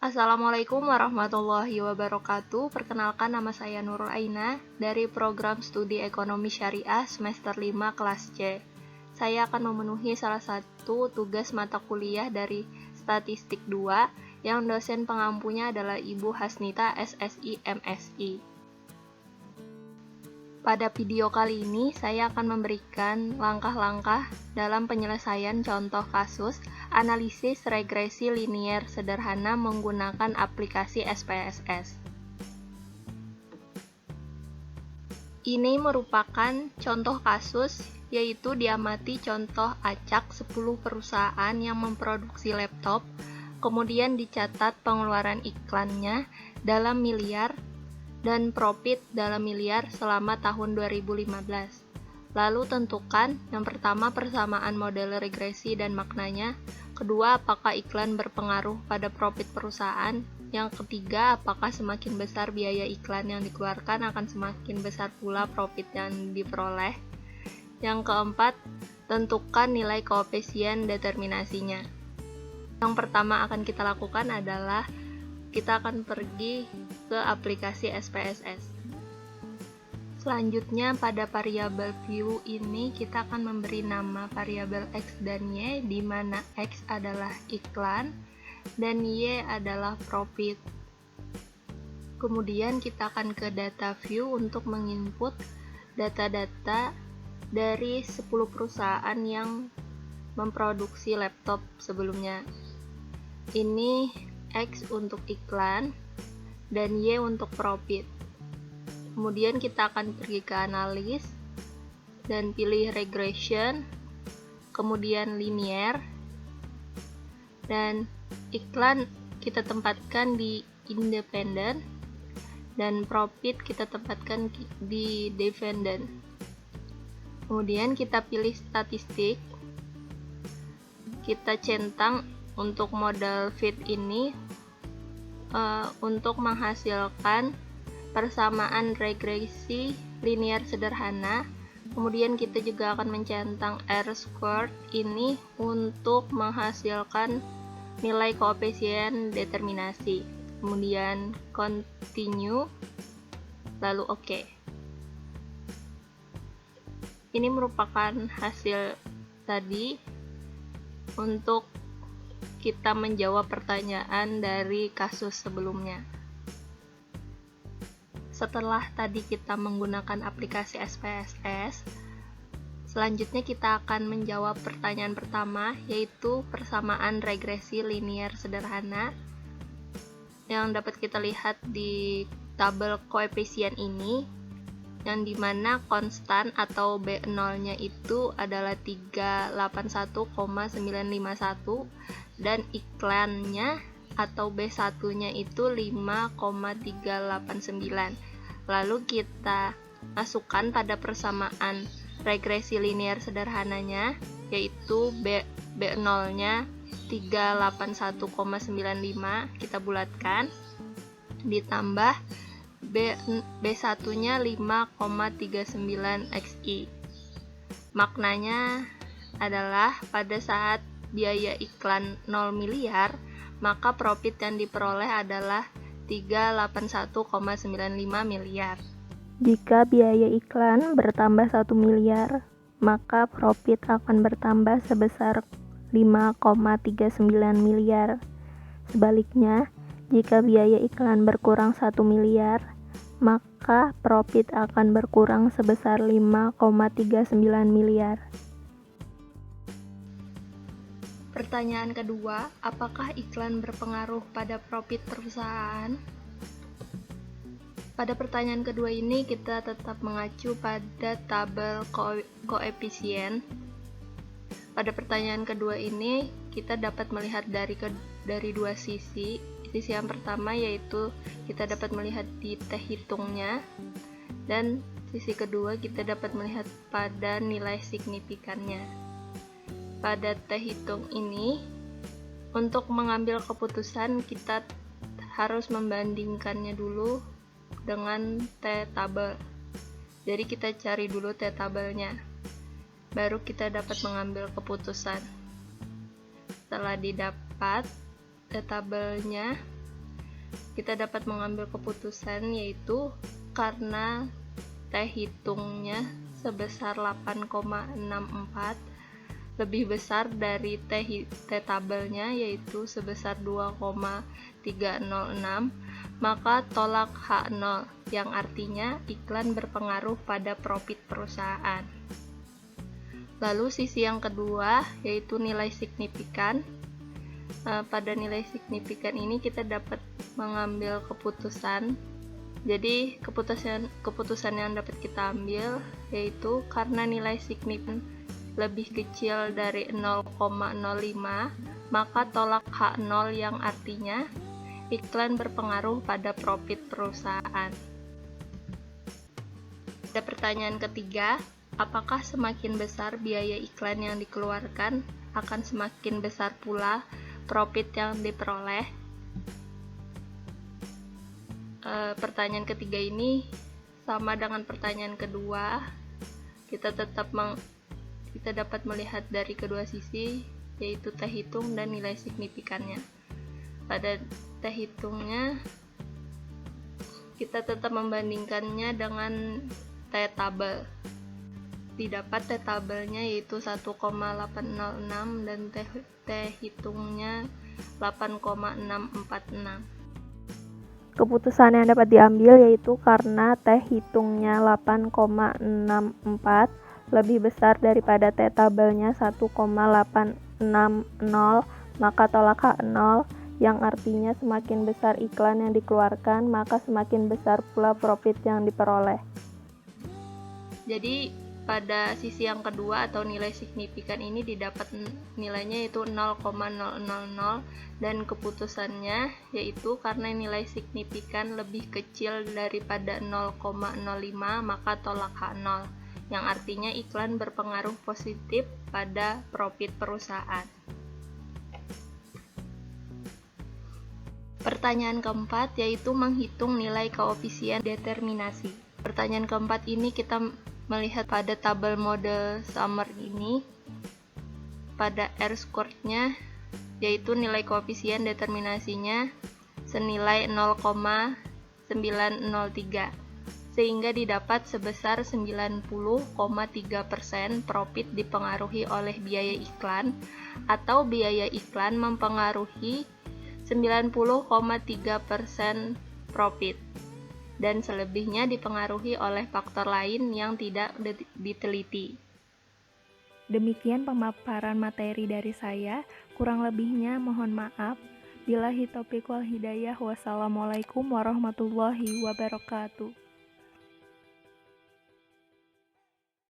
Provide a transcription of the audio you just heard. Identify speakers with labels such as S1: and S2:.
S1: Assalamualaikum warahmatullahi wabarakatuh. Perkenalkan, nama saya Nurul Aina dari program studi ekonomi syariah semester 5 kelas C. Saya akan memenuhi salah satu tugas mata kuliah dari Statistik 2 yang dosen pengampunya adalah Ibu Hasnita SSI MSI. Pada video kali ini, saya akan memberikan langkah-langkah dalam penyelesaian contoh kasus analisis regresi linier sederhana menggunakan aplikasi SPSS. Ini merupakan contoh kasus, yaitu diamati contoh acak 10 perusahaan yang memproduksi laptop, kemudian dicatat pengeluaran iklannya dalam miliar, dan profit dalam miliar selama tahun 2015. Lalu tentukan yang pertama persamaan model regresi dan maknanya, kedua apakah iklan berpengaruh pada profit perusahaan, yang ketiga apakah semakin besar biaya iklan yang dikeluarkan akan semakin besar pula profit yang diperoleh, yang keempat tentukan nilai koefisien determinasinya. Yang pertama akan kita lakukan adalah kita akan pergi ke aplikasi SPSS. Selanjutnya pada variabel view ini kita akan memberi nama variabel X dan Y, di mana X adalah iklan dan Y adalah profit. Kemudian kita akan ke data view untuk menginput data-data dari 10 perusahaan yang memproduksi laptop sebelumnya. Ini X untuk iklan dan Y untuk profit. Kemudian kita akan pergi ke analis dan pilih regression, kemudian linear, dan iklan kita tempatkan di independent dan profit kita tempatkan di dependent. Kemudian kita pilih statistik, kita centang untuk model fit ini untuk menghasilkan persamaan regresi linier sederhana. Kemudian kita juga akan mencentang R-squared ini untuk menghasilkan nilai koefisien determinasi. Kemudian continue, lalu OK. Ini merupakan hasil tadi untuk kita menjawab pertanyaan dari kasus sebelumnya. Setelah tadi kita menggunakan aplikasi SPSS, selanjutnya kita akan menjawab pertanyaan pertama, yaitu persamaan regresi linier sederhana yang dapat kita lihat di tabel koefisien ini, yang dimana konstan atau B0-nya itu adalah 381,951 dan iklannya atau B1-nya itu 5,389. Lalu kita masukkan pada persamaan regresi linier sederhananya, yaitu B0-nya 381,95 kita bulatkan, ditambah B1-nya 5,39 XI. Maknanya adalah pada saat biaya iklan 0 miliar, maka profit yang diperoleh adalah 381,95 miliar.
S2: Jika biaya iklan bertambah 1 miliar, maka profit akan bertambah sebesar 5,39 miliar. Sebaliknya, jika biaya iklan berkurang 1 miliar, maka profit akan berkurang sebesar 5,39 miliar.
S1: Pertanyaan kedua, apakah iklan berpengaruh pada profit perusahaan? Pada pertanyaan kedua ini kita tetap mengacu pada tabel koefisien. Pada pertanyaan kedua ini kita dapat melihat dari dua sisi. Sisi yang pertama yaitu kita dapat melihat di T hitungnya, dan sisi kedua kita dapat melihat pada nilai signifikannya. Pada T hitung ini, untuk mengambil keputusan kita harus membandingkannya dulu dengan T tabel. Jadi kita cari dulu T tabelnya, baru kita dapat mengambil keputusan. Setelah didapat tabelnya, kita dapat mengambil keputusan yaitu karena T hitungnya sebesar 8,64 lebih besar dari T tabelnya yaitu sebesar 2,306, maka tolak H0 yang artinya iklan berpengaruh pada profit perusahaan. Lalu sisi yang kedua yaitu nilai signifikan. Pada nilai signifikan ini kita dapat mengambil keputusan. Jadi keputusan yang dapat kita ambil yaitu karena nilai signifikan lebih kecil dari 0,05, maka tolak H0 yang artinya iklan berpengaruh pada profit perusahaan. Ada pertanyaan ketiga, apakah semakin besar biaya iklan yang dikeluarkan akan semakin besar pula profit yang diperoleh? Pertanyaan ketiga ini sama dengan pertanyaan kedua. Kita dapat melihat dari kedua sisi, yaitu T hitung dan nilai signifikannya. Pada T hitungnya, kita tetap membandingkannya dengan T tabel. Didapat T tabelnya yaitu 1,806 dan T hitungnya 8,646.
S2: Keputusan yang dapat diambil yaitu karena T hitungnya 8,64 lebih besar daripada T tabelnya 1,860, maka tolak H0 yang artinya semakin besar iklan yang dikeluarkan, maka semakin besar pula profit yang diperoleh.
S1: Jadi pada sisi yang kedua atau nilai signifikan ini didapat nilainya yaitu 0,000 dan keputusannya yaitu karena nilai signifikan lebih kecil daripada 0,05 maka tolak H0 yang artinya iklan berpengaruh positif pada profit perusahaan. Pertanyaan keempat yaitu menghitung nilai koefisien determinasi. Pertanyaan keempat ini kita melihat pada tabel model Summer ini, pada R-squared-nya yaitu nilai koefisien determinasinya senilai 0,903 sehingga didapat sebesar 90,3% profit dipengaruhi oleh biaya iklan atau biaya iklan mempengaruhi 90,3% profit dan selebihnya dipengaruhi oleh faktor lain yang tidak diteliti.
S2: Demikian pemaparan materi dari saya, kurang lebihnya mohon maaf. Billahi taufiq wal hidayah. Wassalamualaikum warahmatullahi wabarakatuh.